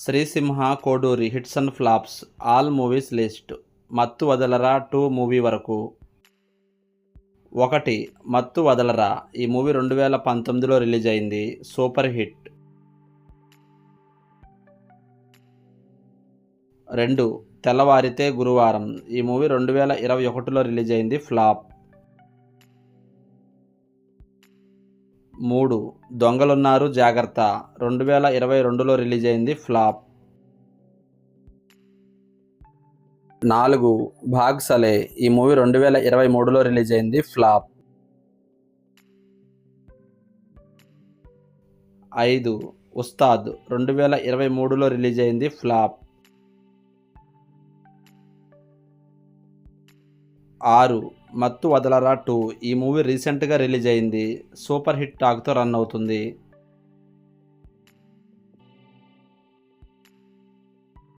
Srisimha Koduri hits and flops all movies list. Mathu Vadalara 2 movie వరకు. 1. మత్తు వదలరా. ఈ movie 2019లో రిలీజ్ అయింది. Super hit. 2. తెల్లవారితే గురువారం. ఈ మూవీ 2021లో రిలీజ్ అయింది. ఫ్లాప్. 3. దొంగలున్నారు జాగ్రత్త. 2022లో రిలీజ్ అయింది. ఫ్లాప్. 4. భాగ్ సలే. ఈ మూవీ 2023లో రిలీజ్ అయింది. ఫ్లాప్. 5. ఉస్తాద్ 2023లో రిలీజ్ అయింది. ఫ్లాప్. 6. మత్తు వదలరా 2. ఈ మూవీ రీసెంట్గా రిలీజ్ అయింది. సూపర్ హిట్ టాక్తో రన్ అవుతుంది.